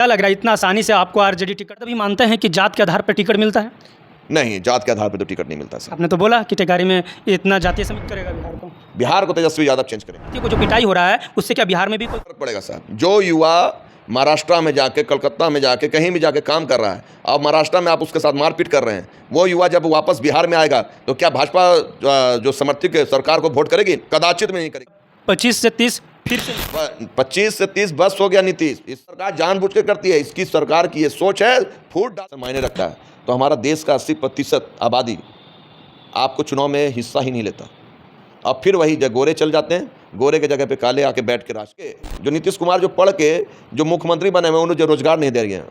क्या लग रहा है इतना आसानी से आपको आरजेडी टिकट तभी मानते हैं कि जात के आधार पर टिकट मिलता है? नहीं, जात के आधार पर तो टिकट नहीं मिलता सर। आपने तो बोला कि टेकारी में इतना जातीय समिति करेगा बिहार को। बिहार को तेजस्वी यादव चेंज करेंगे। जातीय को जो पिटाई हो रहा है उससे क्या बिहार में भी कोई फर्क पड़ेगा सर। जो युवा महाराष्ट्र में जाके, कलकत्ता में जाके, कहीं भी जाके काम कर रहा है, अब महाराष्ट्र में आप उसके साथ मारपीट कर रहे हैं, वो युवा जब वापस बिहार में आएगा तो क्या भाजपा जो समर्थित सरकार को वोट करेगी? कदाचित में नहीं करेगी। 25 से 30 फिर से 25 से 30 बस हो गया नीतीश। इस सरकार जानबूझ के करती है, इसकी सरकार की ये सोच है, फूट डाल मायने रखता है। तो हमारा देश का 80% आबादी आपको चुनाव में हिस्सा ही नहीं लेता। अब फिर वही गोरे चल जाते हैं, गोरे के जगह पे काले आके बैठ के राज के। जो नीतीश कुमार जो पढ़ के जो मुख्यमंत्री बने हुए, उन्हें जो रोजगार नहीं दे रही हैं,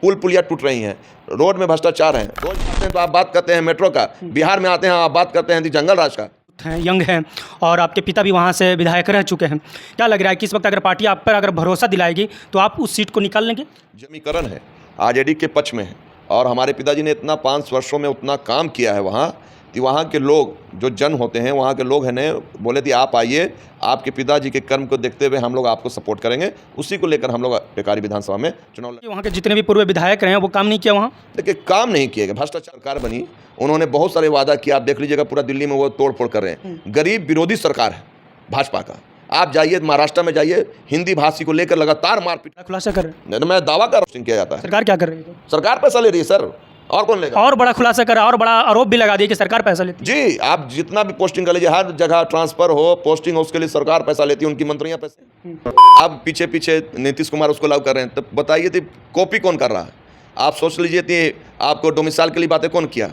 पुल पुलिया टूट रही हैं, रोड में भ्रष्टाचार है। रोज आते हैं तो आप बात करते हैं मेट्रो का, बिहार में आते हैं आप बात करते हैं जंगल राज का। हैं, यंग हैं और आपके पिता भी वहाँ से विधायक रह चुके हैं। क्या लग रहा है कि इस वक्त अगर पार्टी आप पर अगर भरोसा दिलाएगी तो आप उस सीट को निकाल लेंगे? जमीकरण है, आरजेडी के पक्ष में है और हमारे पिताजी ने इतना 5 वर्षों में उतना काम किया है वहाँ कि वहाँ के लोग जो जन होते हैं, वहाँ के लोग हैं ने बोले थे आप आइए, आपके पिताजी के कर्म को देखते हुए हम लोग आपको सपोर्ट करेंगे। उसी को लेकर हम लोग टेकारी विधानसभा में चुनाव वहाँ के जितने भी पूर्व विधायक रहे हैं वो काम नहीं किया वहाँ? देखिए, काम नहीं किएगा। भ्रष्टाचार सरकार बनी, उन्होंने बहुत सारे वादा किया। आप देख लीजिएगा पूरा दिल्ली में वो तोड़ फोड़ कर रहे हैं। गरीब विरोधी सरकार है भाजपा का। आप जाइए महाराष्ट्र में जाइए, हिंदी भाषी को लेकर लगातार मारपीट खुलासा कर रहे हैं। मैं दावा कर किया जाता है। सरकार क्या कर रही है? सरकार पैसा ले रही है सर, और कौन लेगा? और बड़ा खुलासा करा और बड़ा आरोप भी लगा दिया कि सरकार पैसा लेती है। जी, आप जितना भी पोस्टिंग कर लीजिए, हर जगह ट्रांसफर हो, पोस्टिंग हो, उसके लिए सरकार पैसा लेती है, उनकी मंत्रियां पैसे। आप पीछे पीछे नीतीश कुमार उसको लागू कर रहे हैं, तो बताइए थी कॉपी कौन कर रहा है? आप सोच लीजिए थी आपको डोमिसाइल के लिए बातें कौन किया?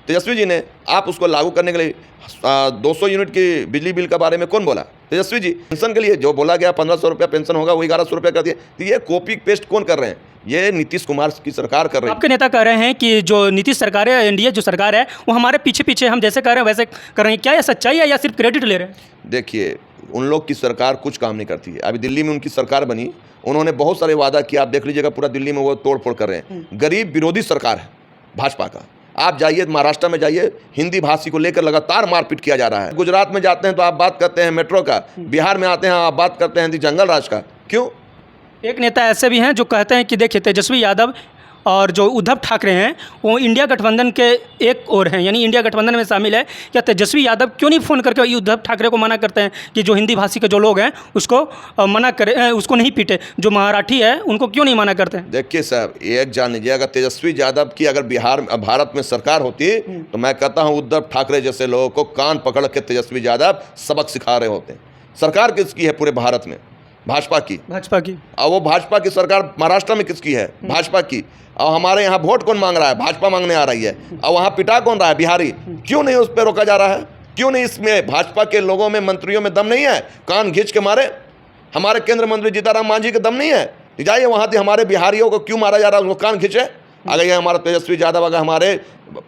तेजस्वी जी ने। आप उसको लागू करने के लिए 200 यूनिट की बिजली बिल के बारे में कौन बोला? तेजस्वी जी। पेंशन के लिए जो बोला गया 1500 रुपया पेंशन होगा, वो 1100 रुपया कर दिया। तो ये कॉपी पेस्ट कौन कर रहे हैं? ये नीतीश कुमार की सरकार कर रही है। आपके नेता कह रहे हैं कि जो नीतीश सरकार है, एनडीए जो सरकार है, वो हमारे पीछे पीछे हम जैसे कर रहे हैं वैसे कर रहे हैं। क्या ये सच्चाई है या सिर्फ क्रेडिट ले रहे हैं? देखिए, उन लोग की सरकार कुछ काम नहीं करती है। अभी दिल्ली में उनकी सरकार बनी, उन्होंने बहुत सारे वादा किया। आप देख लीजिएगा पूरा दिल्ली में वो तोड़ फोड़ कर रहे हैं। गरीब विरोधी सरकार है भाजपा का। आप जाइए महाराष्ट्र में जाइए, हिंदी भाषी को लेकर लगातार मारपीट किया जा रहा है। गुजरात में जाते हैं तो आप बात करते हैं मेट्रो का, बिहार में आते हैं आप बात करते हैं जंगल राज का। क्यों? एक नेता ऐसे भी हैं जो कहते हैं कि देखिए तेजस्वी यादव और जो उद्धव ठाकरे हैं वो इंडिया गठबंधन के एक ओर हैं, यानी इंडिया गठबंधन में शामिल है। क्या तेजस्वी यादव क्यों नहीं फ़ोन करके उद्धव ठाकरे को मना करते हैं कि जो हिंदी भाषी के जो लोग हैं उसको मना करें, उसको नहीं पीटे? जो मराठी है उनको क्यों नहीं मना करते हैं? देखिए साहब, एक जान लीजिए, अगर तेजस्वी यादव की अगर भारत में सरकार होती तो मैं कहता हूँ उद्धव ठाकरे जैसे लोगों को कान पकड़ के तेजस्वी यादव सबक सिखा रहे होते हैं। सरकार किसकी है पूरे भारत में? भाजपा की। और वो भाजपा की सरकार महाराष्ट्र में किसकी है? भाजपा की। और हमारे यहाँ वोट कौन मांग रहा है? भाजपा मांगने आ रही है। और वहाँ पिटा कौन रहा है? बिहारी। क्यों नहीं उस पर रोका जा रहा है? क्यों नहीं? इसमें भाजपा के लोगों में, मंत्रियों में दम नहीं है? कान खींच के मारे। हमारे केंद्रीय मंत्री जीताराम मांझी के दम नहीं है? जाइए वहाँ से हमारे बिहारियों को क्यों मारा जा रहा है, उसको कान खींचे। अगर ये हमारा तेजस्वी यादव, अगर हमारे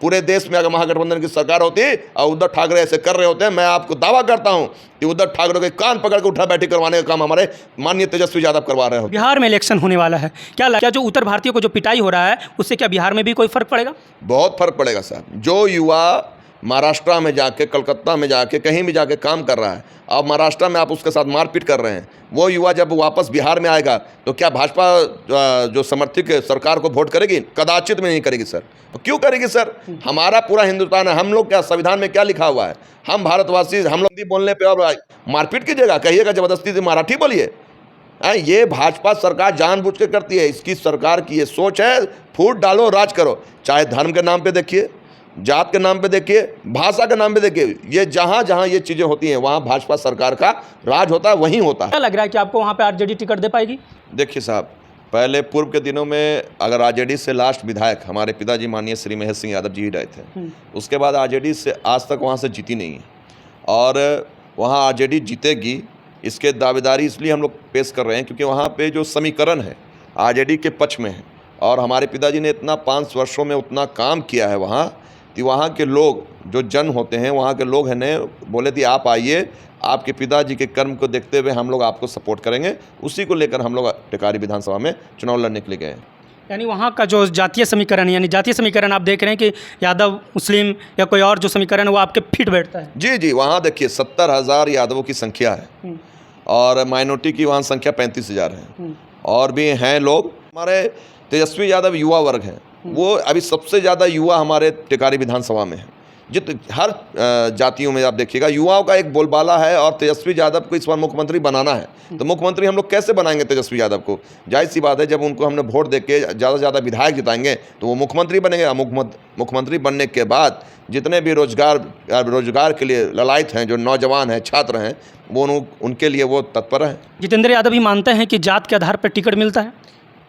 पूरे देश में अगर महागठबंधन की सरकार होती और उद्धव ठाकरे ऐसे कर रहे होते हैं, मैं आपको दावा करता हूं कि उद्धव ठाकरे के कान पकड़ के उठा बैठी करवाने का काम हमारे माननीय तेजस्वी यादव करवा रहे हो। बिहार में इलेक्शन होने वाला है, क्या जो उत्तर भारतीयों को जो पिटाई हो रहा है उससे क्या बिहार में भी कोई फर्क पड़ेगा? बहुत फर्क पड़ेगा साहब। जो युवा महाराष्ट्र में जाके, कलकत्ता में जाके, कहीं भी जाके काम कर रहा है, अब महाराष्ट्र में आप उसके साथ मारपीट कर रहे हैं, वो युवा जब वापस बिहार में आएगा तो क्या भाजपा जो समर्थित सरकार को वोट करेगी? कदाचित में नहीं करेगी सर। क्यों करेगी सर? हमारा पूरा हिंदुस्तान है। हम लोग क्या, संविधान में क्या लिखा हुआ है? हम भारतवासी, हम लोग हिंदी बोलने पे और मारपीट कीजिएगा, कहिएगा जबरदस्ती से मराठी बोलिए। ये भाजपा सरकार जानबूझ के करती है। इसकी सरकार की ये सोच है, फूट डालो राज करो। चाहे धर्म के नाम पे देखिए, जात के नाम पे देखिए, भाषा के नाम पे देखिए, ये जहाँ जहाँ ये चीज़ें होती हैं वहाँ भाजपा सरकार का राज होता है, वहीं होता है। क्या लग रहा है कि आपको वहाँ पे आरजेडी टिकट दे पाएगी? देखिए साहब, पहले पूर्व के दिनों में अगर आरजेडी से लास्ट विधायक हमारे पिताजी माननीय श्री महेश सिंह यादव जी ही रहे थे। उसके बाद आरजेडी से आज तक वहाँ से जीती नहीं है और वहाँ आरजेडी जीतेगी, इसके दावेदारी इसलिए हम लोग पेश कर रहे हैं क्योंकि वहाँ पे जो समीकरण है आरजेडी के पक्ष में है और हमारे पिताजी ने इतना 5 वर्षों में उतना काम किया है वहाँ कि वहाँ के लोग जो जन होते हैं, वहाँ के लोग हैं ने बोले थे आप आइए, आपके पिताजी के कर्म को देखते हुए हम लोग आपको सपोर्ट करेंगे। उसी को लेकर हम लोग टेकारी विधानसभा में चुनाव लड़ने के लिए गए हैं। यानी वहाँ का जो जातीय समीकरण है, यानी जातीय समीकरण आप देख रहे हैं कि यादव, मुस्लिम या कोई और जो समीकरण है वो आपके फिट बैठता है? जी जी, वहाँ देखिए 70,000 यादवों की संख्या है और माइनॉरिटी की वहाँ संख्या 35,000 है और भी हैं लोग। हमारे तेजस्वी यादव युवा वर्ग हैं, वो अभी सबसे ज़्यादा युवा हमारे टिकारी विधानसभा में है। हर जातियों में आप देखिएगा युवाओं का एक बोलबाला है, और तेजस्वी यादव को इस बार मुख्यमंत्री बनाना है। तो मुख्यमंत्री हम लोग कैसे बनाएंगे तेजस्वी यादव को? जाहिर सी बात है, जब उनको हमने वोट दे के ज़्यादा से ज़्यादा विधायक जिताएंगे तो वो मुख्यमंत्री बनेंगे। मुख्यमंत्री बनने के बाद जितने भी रोजगार के लिए ललायत हैं, जो नौजवान हैं, छात्र हैं, वो उनके लिए वो तत्पर हैं। जितेंद्र यादव भी मानते हैं कि जात के आधार पर टिकट मिलता है।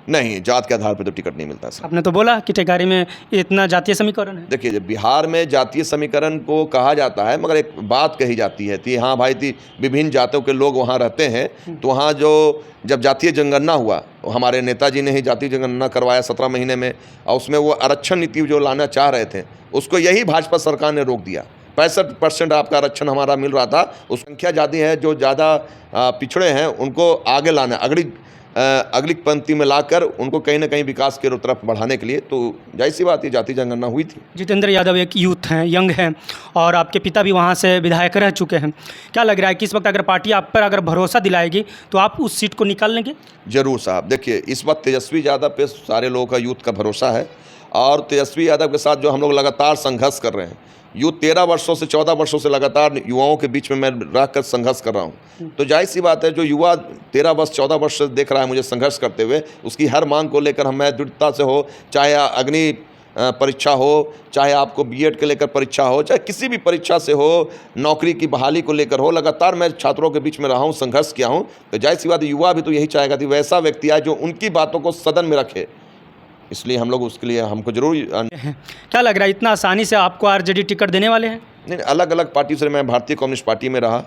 नहीं, जात के आधार पर तो टिकट नहीं मिलता सर। आपने तो बोला कि टिकारी में इतना जातीय समीकरण है। देखिए, जब बिहार में जातीय समीकरण को कहा जाता है, मगर एक बात कही जाती है कि हाँ भाई, थी विभिन्न जातों के लोग वहाँ रहते हैं, तो वहाँ जब जातीय जनगणना हुआ, हमारे नेताजी ने ही जातीय जनगणना करवाया 17 महीने में, और उसमें वो आरक्षण नीति जो लाना चाह रहे थे, उसको यही भाजपा सरकार ने रोक दिया। 65% आपका आरक्षण हमारा मिल रहा था, उस संख्या ज़्यादा है, जो ज़्यादा पिछड़े हैं उनको आगे लाना, अगली पंक्ति में लाकर उनको कहीं ना कहीं विकास के तरफ बढ़ाने के लिए। तो जाहिर सी बात है, जाति जनगणना हुई थी। जितेंद्र यादव एक यूथ हैं, यंग हैं, और आपके पिता भी वहाँ से विधायक रह चुके हैं। क्या लग रहा है कि इस वक्त अगर पार्टी आप पर अगर भरोसा दिलाएगी तो आप उस सीट को निकाल लेंगे? जरूर साहब। देखिए, इस वक्त तेजस्वी यादव पे सारे लोगों का यूथ का भरोसा है, और तेजस्वी यादव के साथ जो हम लोग लगातार संघर्ष कर रहे हैं, यूथ 13 वर्षों से 14 वर्षों से लगातार युवाओं के बीच में मैं रहकर संघर्ष कर रहा हूँ। तो जाहिर सी बात है, जो युवा 13 वर्ष 14 वर्ष से देख रहा है मुझे संघर्ष करते हुए, उसकी हर मांग को लेकर मैं दृढ़ता से हो, चाहे अग्नि परीक्षा हो, चाहे आपको बीएड के लेकर परीक्षा हो, चाहे किसी भी परीक्षा से हो, नौकरी की बहाली को लेकर हो, लगातार मैं छात्रों के बीच में रहा हूँ, संघर्ष किया हूँ। तो जाहिर सी बात है, युवा भी तो यही चाहेगा कि वैसा व्यक्ति आए जो उनकी बातों को सदन में रखे। इसलिए हम लोग उसके लिए हमको जरूर। क्या लग रहा है, इतना आसानी से आपको आरजेडी टिकट देने वाले हैं? नहीं, अलग अलग पार्टी से मैं भारतीय कम्युनिस्ट पार्टी में रहा।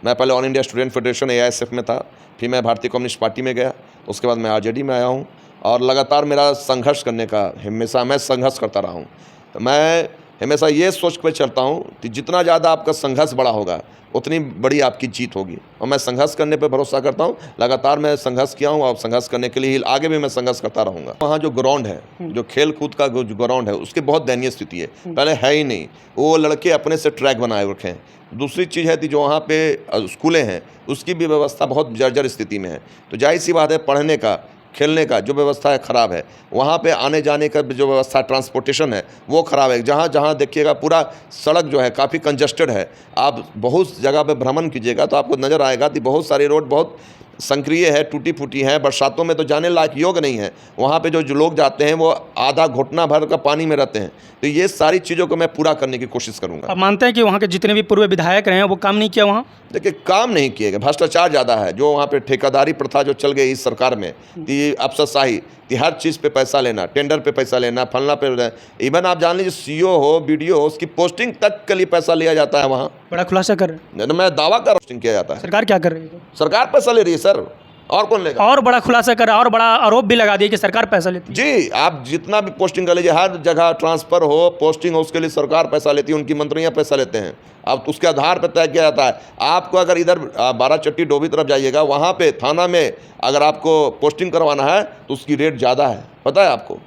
मैं पहले all India student federation AISF में था, फिर मैं भारतीय कम्युनिस्ट पार्टी में गया, उसके बाद मैं आरजेडी में आया हूँ, और लगातार मेरा संघर्ष करने का, हमेशा मैं संघर्ष करता रहा हूँ। तो मैं हमेशा ये सोच कर चलता हूँ कि जितना ज़्यादा आपका संघर्ष बड़ा होगा, उतनी बड़ी आपकी जीत होगी, और मैं संघर्ष करने पर भरोसा करता हूँ। लगातार मैं संघर्ष किया हूँ, और संघर्ष करने के लिए आगे भी मैं संघर्ष करता रहूँगा। वहाँ जो ग्राउंड है, जो खेल कूद का जो ग्राउंड है, उसकी बहुत दयनीय स्थिति है, पहले है ही नहीं। वो लड़के अपने से ट्रैक बनाए रखे हैं। दूसरी चीज़ है कि जो वहाँ पे स्कूलें हैं, उसकी भी व्यवस्था बहुत जर्जर स्थिति में है। तो जाहिर सी बात है, पढ़ने का, खेलने का जो व्यवस्था है ख़राब है। वहाँ पे आने जाने का जो व्यवस्था, ट्रांसपोर्टेशन है, वो ख़राब है। जहाँ जहाँ देखिएगा पूरा सड़क जो है काफ़ी कंजस्टेड है। आप बहुत जगह पे भ्रमण कीजिएगा तो आपको नज़र आएगा कि बहुत सारी रोड बहुत संक्रिय है, टूटी फूटी है, बरसातों में तो जाने लायक योग्य नहीं है। वहाँ पे जो लोग जाते हैं वो आधा घुटना भर का पानी में रहते हैं। तो ये सारी चीज़ों को मैं पूरा करने की कोशिश करूँगा। आप मानते हैं कि वहाँ के जितने भी पूर्व विधायक रहे हैं वो काम नहीं किया? वहाँ देखिए, काम नहीं किए गए, भ्रष्टाचार ज़्यादा है। जो वहाँ पे ठेकेदारी प्रथा जो चल गई इस सरकार में, कि अफसरशाही, कि हर चीज़ पे पैसा लेना, टेंडर पे पैसा लेना, फलना पे, इवन आप जान लीजिए CO हो, BDO हो, उसकी पोस्टिंग तक के लिए पैसा लिया जाता है वहाँ। बड़ा खुलासा कर रहे हैं। मैं दावा कर पोस्टिंग किया जाता है। सरकार क्या कर रही है? सरकार पैसा ले रही है सर, और कौन लेगा? और बड़ा खुलासा कर रहा है, और बड़ा आरोप भी लगा दिया कि सरकार पैसा लेती है। जी, आप जितना भी पोस्टिंग कर लीजिए, हर जगह ट्रांसफ़र हो, पोस्टिंग हो, उसके लिए सरकार पैसा लेती है, उनकी मंत्रियाँ पैसा लेते हैं। अब उसके आधार पर तय किया जाता है। आपको अगर इधर 12 चट्टी डोभी तरफ जाइएगा, वहाँ पे थाना में अगर आपको पोस्टिंग करवाना है तो उसकी रेट ज़्यादा है, पता है आपको।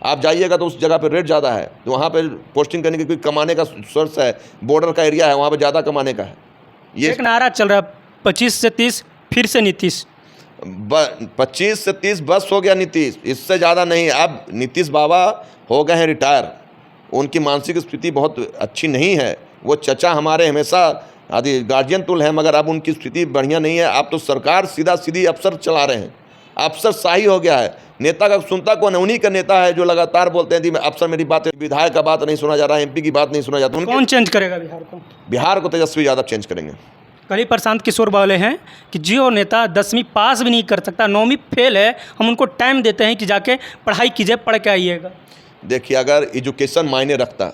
आप जाइएगा तो उस जगह पे रेट ज़्यादा है, तो वहाँ पे पोस्टिंग करने की कोई कमाने का सोर्स है, बॉर्डर का एरिया है, वहाँ पे ज़्यादा कमाने का है। ये एक नारा चल रहा है 25 से 30, फिर से नीतीश। 25 से 30 बस हो गया नीतीश, इससे ज़्यादा नहीं। अब नीतीश बाबा हो गए हैं रिटायर, उनकी मानसिक स्थिति बहुत अच्छी नहीं है। वो चचा हमारे हमेशा आदि गार्जियन तुल हैं, मगर अब उनकी स्थिति बढ़िया नहीं है। अब तो सरकार सीधा सीधी अफसर चला रहे हैं, अफसरशाही हो गया है। नेता का सुनता कौन है? उन्हीं का नेता है जो लगातार बोलते हैं कि अफसर मेरी बात, विधायक का बात नहीं सुना जा रहा है, MP की बात नहीं सुना जाता। कौन चेंज करेगा बिहार को? बिहार को तेजस्वी यादव चेंज करेंगे। कल ही प्रशांत किशोर बोले हैं कि जो नेता 10वीं पास भी नहीं कर सकता, 9वीं फेल है, हम उनको टाइम देते हैं कि जाके पढ़ाई कीजिए, पढ़ के आइएगा। देखिए, अगर एजुकेशन मायने रखता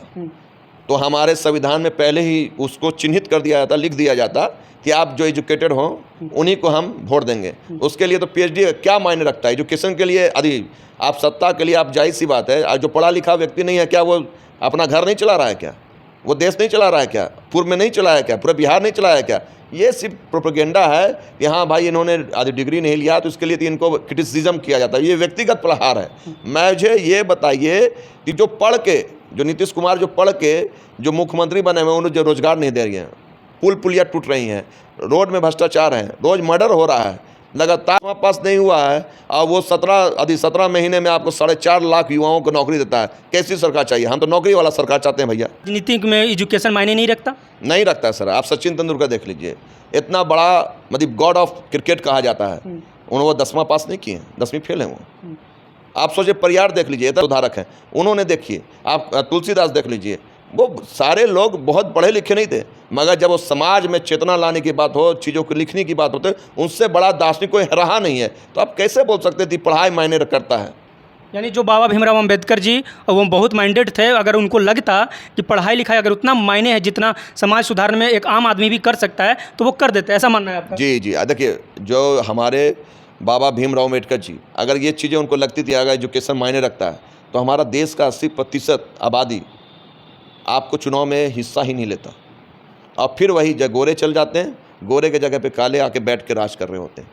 तो हमारे संविधान में पहले ही उसको चिन्हित कर दिया जाता, लिख दिया जाता कि आप जो एजुकेटेड हो उन्हीं को हम वोट देंगे। उसके लिए तो PhD क्या मायने रखता है एजुकेशन के लिए? यदि आप सत्ता के लिए, आप जाहिर सी बात है, जो पढ़ा लिखा व्यक्ति नहीं है, क्या वो अपना घर नहीं चला रहा है? क्या वो देश नहीं चला रहा है? क्या पूर्व में नहीं चलाया? क्या पूरा बिहार नहीं चलाया? क्या ये सिर्फ प्रोपेगेंडा है कि हाँ भाई इन्होंने आदि डिग्री नहीं लिया तो इसके लिए तो इनको क्रिटिसिज्म किया जाता है। ये व्यक्तिगत प्रहार है। मुझे ये बताइए कि जो पढ़ के, जो नीतीश कुमार जो पढ़ के जो मुख्यमंत्री बने हुए, उन्हें जो रोजगार नहीं दे रही हैं, पुल पुलिया टूट रही हैं, रोड में भ्रष्टाचार है, रोज़ मर्डर हो रहा है, लगातार पास नहीं हुआ है और वो 17 महीने में आपको 4.5 लाख युवाओं को नौकरी देता है। कैसी सरकार चाहिए? हम तो नौकरी वाला सरकार चाहते हैं भैया। राजनीतिक में एजुकेशन मायने नहीं रखता? नहीं रखता है सर। आप सचिन तेंदुलकर देख लीजिए, इतना बड़ा मतलब गॉड ऑफ क्रिकेट कहा जाता है, उन्होंने वो 10वां पास नहीं किए, 10वीं फेल हैं वो। आप सोचिए, परियार देख लीजिए, इतना उदाहरक है, उन्होंने देखिए, आप तुलसीदास देख लीजिए, वो सारे लोग बहुत पढ़े लिखे नहीं थे, मगर जब वो समाज में चेतना लाने की बात हो, चीज़ों को लिखने की बात होते, उनसे बड़ा दार्शनिक कोई रहा नहीं है। तो आप कैसे बोल सकते थे पढ़ाई मायने करता है? यानी जो बाबा भीमराव अंबेडकर जी, वो बहुत माइंडेड थे। अगर उनको लगता कि पढ़ाई लिखाई अगर उतना मायने है जितना समाज सुधार में एक आम आदमी भी कर सकता है, तो वो कर देते, ऐसा मानना है आपका? जी जी, देखिए, जो हमारे बाबा भीमराव अम्बेडकर जी, अगर ये चीज़ें उनको लगती थी अगर एजुकेशन मायने रखता है, तो हमारा देश का 80% आबादी आपको चुनाव में हिस्सा ही नहीं लेता। और फिर वही गोरे चल जाते हैं, गोरे के जगह पे काले आके बैठ के राज कर रहे होते हैं।